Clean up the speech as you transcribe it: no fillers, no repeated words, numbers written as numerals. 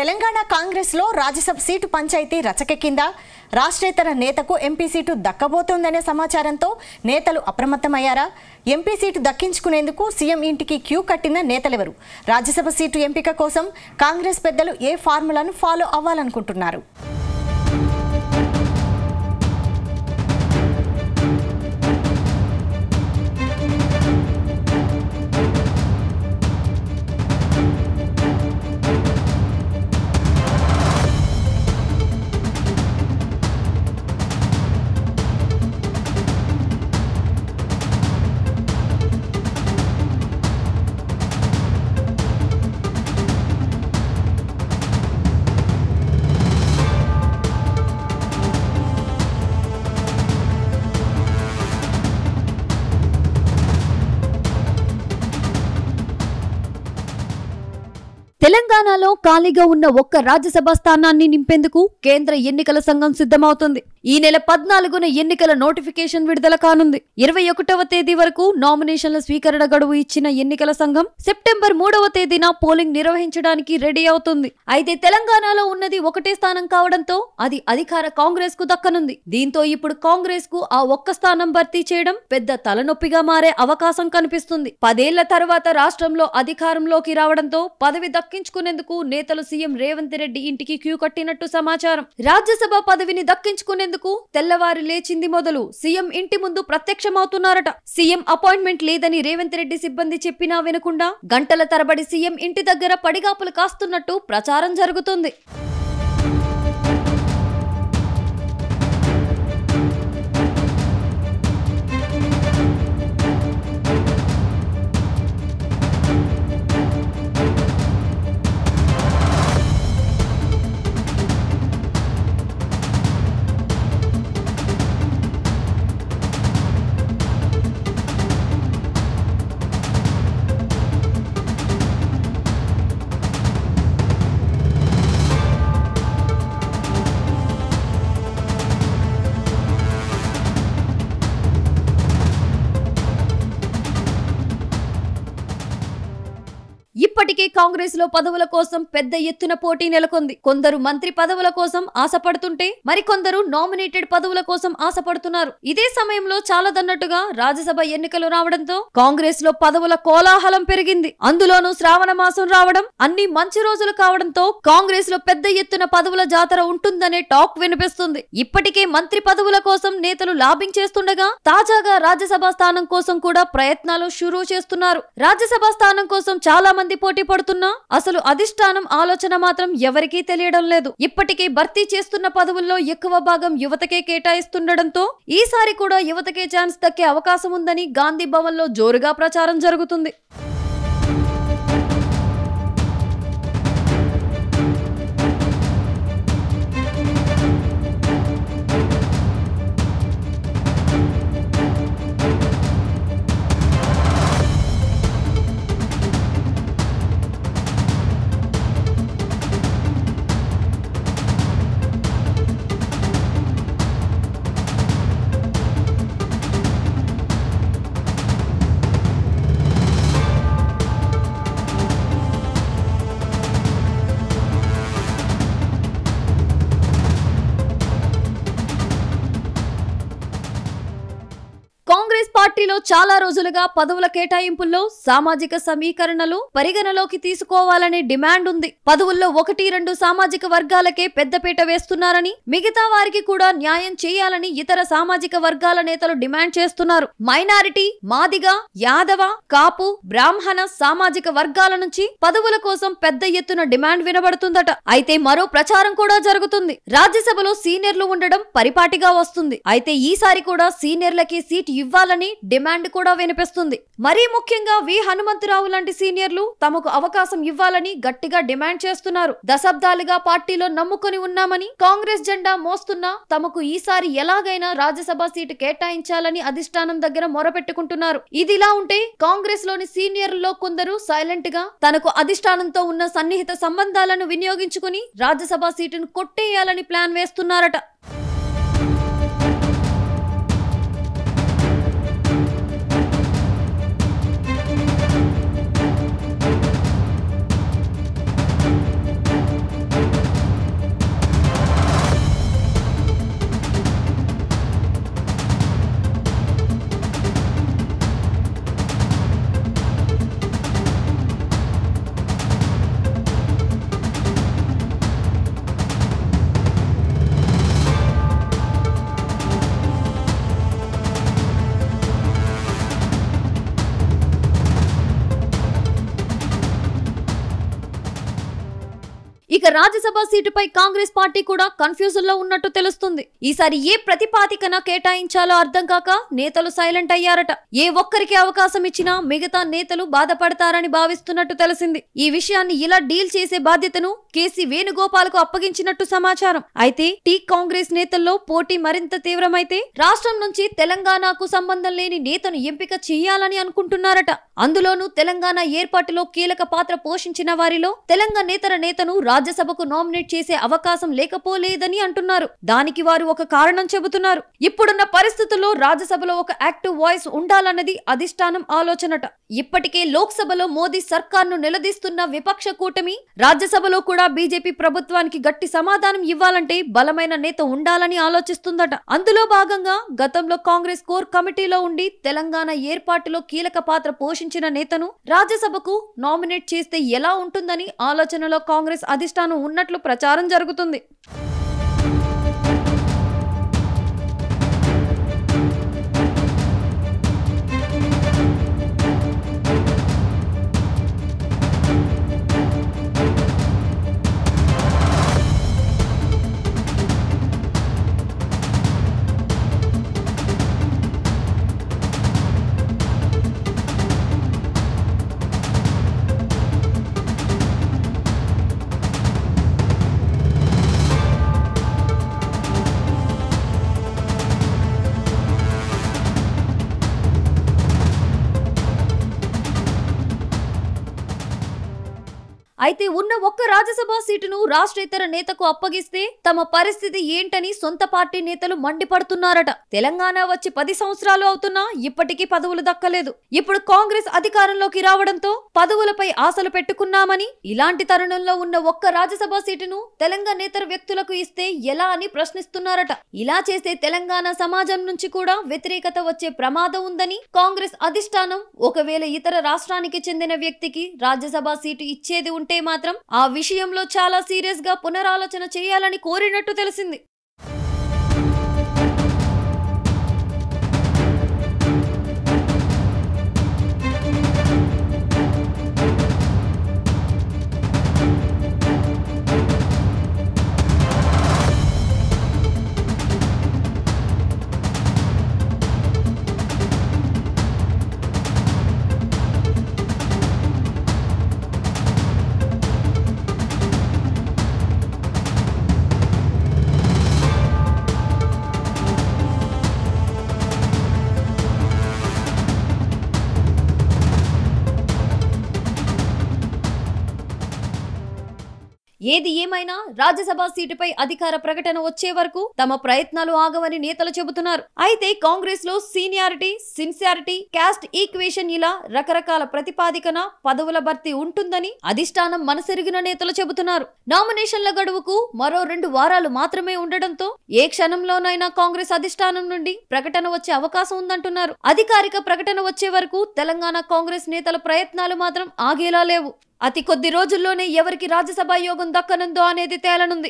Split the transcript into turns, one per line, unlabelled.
తెలంగాణ కాంగ్రెస్ లో రాజ్యసభ సీటు పంచాయతీ రచకెక్కిందా? రాష్ట్రేతర నేతకు ఎంపీ సీటు దక్కబోతోందనే సమాచారంతో నేతలు అప్రమత్తమయ్యారా? ఎంపీ సీటు దక్కించుకునేందుకు సీఎం ఇంటికి క్యూ కట్టిన నేతలెవరు? రాజ్యసభ సీటు ఎంపిక కోసం కాంగ్రెస్ పెద్దలు ఏ ఫార్ములాను ఫాలో అవ్వాలనుకుంటున్నారు?
తెలంగాణలో ఖాళీగా ఉన్న ఒక్క రాజ్యసభ స్థానాన్ని నింపేందుకు కేంద్ర ఎన్నికల సంఘం సిద్ధమవుతుంది. ఈ నెల 14న ఎన్నికల నోటిఫికేషన్ విడుదల కానుంది. 21వ తేదీ వరకు నామినేషన్ల స్వీకరణ గడువు ఇచ్చిన ఎన్నికల సంఘం సెప్టెంబర్ 3వ తేదీన పోలింగ్ నిర్వహించడానికి రెడీ అవుతుంది. అయితే తెలంగాణలో ఉన్నది ఒకటే స్థానం కావడంతో అది అధికార కాంగ్రెస్ కు దక్కనుంది. దీంతో ఇప్పుడు కాంగ్రెస్ కు ఆ ఒక్క స్థానం భర్తీ చేయడం పెద్ద తలనొప్పిగా మారే అవకాశం కనిపిస్తుంది. 10 ఏళ్ల తర్వాత రాష్ట్రంలో అధికారంలోకి రావడంతో పదవి దక్కించుకునేందుకు నేతలు సీఎం రేవంత్ రెడ్డి ఇంటికి క్యూ కట్టినట్టు సమాచారం. రాజ్యసభ పదవిని దక్కించుకునేందుకు తెల్లవారి లేచింది మొదలు సీఎం ఇంటి ముందు ప్రత్యక్షమవుతున్నారట. సీఎం అపాయింట్మెంట్ లేదని రేవంత్ రెడ్డి సిబ్బంది చెప్పినా వినకుండా గంటల తరబడి సీఎం ఇంటి దగ్గర పడిగాపులు కాస్తున్నట్టు ప్రచారం జరుగుతుంది. ఇప్పటికే కాంగ్రెస్ లో పదవుల కోసం పెద్ద ఎత్తున పోటీ నెలకొంది. కొందరు మంత్రి పదవుల కోసం ఆశపడుతుంటే మరికొందరు నామినేటెడ్ పదవుల కోసం ఆశపడుతున్నారు. ఇదే సమయంలో చాలదన్నట్టుగా రాజ్యసభ ఎన్నికలు రావడంతో కాంగ్రెస్ లో పదవుల కోలాహలం పెరిగింది. అందులోనూ శ్రావణ మాసం రావడం, అన్ని మంచి రోజులు కావడంతో కాంగ్రెస్ లో పెద్ద ఎత్తున పదవుల జాతర ఉంటుందనే టాక్ వినిపిస్తుంది. ఇప్పటికే మంత్రి పదవుల కోసం నేతలు లాబింగ్ చేస్తుండగా తాజాగా రాజ్యసభ స్థానం కోసం కూడా ప్రయత్నాలు షురూ చేస్తున్నారు. రాజ్యసభ స్థానం కోసం చాలా మంది పోటీ పడుతున్నా అసలు అధిష్టానం ఆలోచన మాత్రం ఎవరికీ తెలియడం లేదు. ఇప్పటికే భర్తీ చేస్తున్న పదవుల్లో ఎక్కువ భాగం యువతకే కేటాయిస్తుండటంతో ఈసారి కూడా యువతకే ఛాన్స్ దక్కే అవకాశం ఉందని గాంధీ భవన్ లో జోరుగా ప్రచారం జరుగుతుంది. కాంగ్రెస్ పార్టీలో చాలా రోజులుగా పదవుల కేటాయింపుల్లో సామాజిక సమీకరణలు పరిగణలోకి తీసుకోవాలనే డిమాండ్ ఉంది. పదవుల్లో 1-2 సామాజిక వర్గాలకే పెద్దపీట వేస్తున్నారని, మిగతా వారికి కూడా న్యాయం చేయాలని ఇతర సామాజిక వర్గాల నేతలు డిమాండ్ చేస్తున్నారు. మైనారిటీ, మాదిగ, యాదవ, కాపు, బ్రాహ్మణ సామాజిక వర్గాల నుంచి పదవుల కోసం పెద్ద ఎత్తున డిమాండ్ వినబడుతుందట. అయితే మరో ప్రచారం కూడా జరుగుతుంది. రాజ్యసభలో సీనియర్లు ఉండడం పరిపాటిగా వస్తుంది. అయితే ఈసారి కూడా సీనియర్లకి సీట్ ఇవ్వాలని డిమాండ్ కూడా వినిపిస్తుంది. మరీ ముఖ్యంగా వి హనుమంతరావు లాంటి సీనియర్లు తమకు అవకాశం ఇవ్వాలని గట్టిగా డిమాండ్ చేస్తున్నారు. దశాబ్దాలుగా పార్టీలో నమ్ముకొని ఉన్నామని కాంగ్రెస్ జెండా మోస్తున్నా తమకు ఈసారి ఎలాగైనా రాజ్యసభ సీటు కేటాయించాలని అధిష్టానం దగ్గర మొరపెట్టుకుంటున్నారు. ఇదిలా ఉంటే కాంగ్రెస్ లోని సీనియర్లలో కొందరు సైలెంట్ గా తనకు అధిష్టానంతో ఉన్న సన్నిహిత సంబంధాలను వినియోగించుకుని రాజ్యసభ సీటును కొట్టేయాలని ప్లాన్ వేస్తున్నారట. ఇక రాజ్యసభ సీటుపై కాంగ్రెస్ పార్టీ కూడా కన్ఫ్యూజన్ లో ఉన్నట్టు తెలుస్తుంది. ఈసారి ఏ ప్రతిపాదికన కేటాయించాలో అర్థం కాక నేతలు సైలెంట్ అయ్యారట. ఏ ఒక్కరికి అవకాశం ఇచ్చినా మిగతా నేతలు బాధపడతారని భావిస్తున్నట్టు తెలిసింది. ఈ విషయాన్ని ఇలా డీల్ చేసే బాధ్యతను కేసీ వేణుగోపాల్ కు అప్పగించినట్టు సమాచారం. అయితే కాంగ్రెస్ నేతల్లో పోటీ మరింత తీవ్రమైతే రాష్ట్రం నుంచి తెలంగాణకు సంబంధం లేని నేతను ఎంపిక చేయాలని అనుకుంటున్నారట. అందులోనూ తెలంగాణ ఏర్పాటులో కీలక పాత్ర పోషించిన వారిలో తెలంగాణేతర నేతను రాజ్యసభకు నామినేట్ చేసే అవకాశం లేకపోలేదని అంటున్నారు. దానికి వారు ఒక కారణం చెబుతున్నారు. ఇప్పుడున్న పరిస్థితుల్లో రాజ్యసభలో ఒక యాక్టివ్ వాయిస్ ఉండాలన్నది అధిష్టానం ఆలోచనట. ఇప్పటికే లోక్సభలో మోదీ సర్కార్ను నిలదీస్తున్న విపక్ష కూటమి రాజ్యసభలో కూడా బీజేపీ ప్రభుత్వానికి గట్టి సమాధానం ఇవ్వాలంటే బలమైన నేత ఉండాలని ఆలోచిస్తుందట. అందులో భాగంగా గతంలో కాంగ్రెస్ కోర్ కమిటీలో ఉండి తెలంగాణ ఏర్పాటులో కీలక పాత్ర పోషించిన నేతను రాజ్యసభకు నామినేట్ చేస్తే ఎలా ఉంటుందని ఆలోచనలో కాంగ్రెస్ అధిష్టానం ఉన్నట్లు ప్రచారం జరుగుతుంది. అయితే ఉన్న ఒక్క రాజ్యసభ సీటును రాష్ట్రేతర నేతకు అప్పగిస్తే తమ పరిస్థితి ఏంటని సొంత పార్టీ నేతలు మండిపడుతున్నారట. తెలంగాణ వచ్చి 10 సంవత్సరాలు అవుతున్నా ఇప్పటికీ పదవులు దక్కలేదు. ఇప్పుడు కాంగ్రెస్ అధికారంలోకి రావడంతో పదవులపై ఆశలు పెట్టుకున్నామని, ఇలాంటి తరుణంలో ఉన్న ఒక్క రాజ్యసభ సీటును తెలంగాణేతర వ్యక్తులకు ఇస్తే ఎలా అని ప్రశ్నిస్తున్నారట. ఇలా చేస్తే తెలంగాణ సమాజం నుంచి కూడా వ్యతిరేకత వచ్చే ప్రమాదం ఉందని కాంగ్రెస్ అధిష్టానం ఒకవేళ ఇతర రాష్ట్రానికి చెందిన వ్యక్తికి రాజ్యసభ సీటు ఇచ్చేది ఉంటే మాత్రం ఆ విషయంలో చాలా సీరియస్ గా పునరాలోచన చేయాలని కోరినట్టు తెలిసింది. ఏది ఏమైనా రాజ్యసభ సీటుపై అధికార ప్రకటన వచ్చే వరకు తమ ప్రయత్నాలు ఆగవని నేతలు చెబుతున్నారు. అయితే కాంగ్రెస్ లో సీనియారిటీ, సిన్సియారిటీ, క్యాస్ట్ ఈక్వేషన్ ఇలా రకరకాల ప్రతిపాదికన పదవుల భర్తీ ఉంటుందని అధిష్టానం మనసెరిగిన నేతలు చెబుతున్నారు. నామినేషన్ల గడువుకు మరో 2 వారాలు మాత్రమే ఉండడంతో ఏ క్షణంలోనైనా కాంగ్రెస్ అధిష్టానం నుండి ప్రకటన వచ్చే అవకాశం ఉందంటున్నారు. అధికారిక ప్రకటన వచ్చే వరకు తెలంగాణ కాంగ్రెస్ నేతల ప్రయత్నాలు మాత్రం ఆగేలా లేవు. అతి కొద్ది రోజుల్లోనే ఎవరికి రాజ్యసభ యోగం దక్కనుందో అనేది తేలనుంది.